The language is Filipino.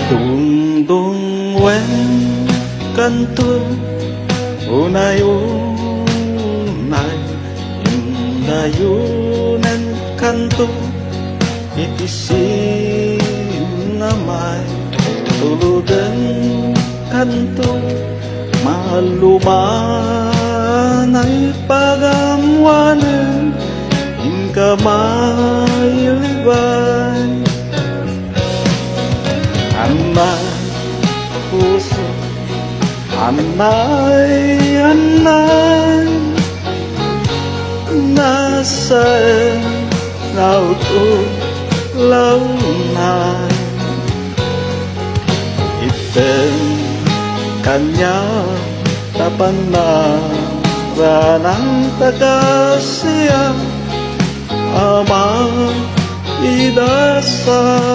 Dungdung wen kanto unay-unay Indayunan kanto itisin namay Tulugan kanto malumanay pagamwanan Inkamay libay Anay puso Anay nasa nautulaw Iten kanya tapanang tagasya Ama idasay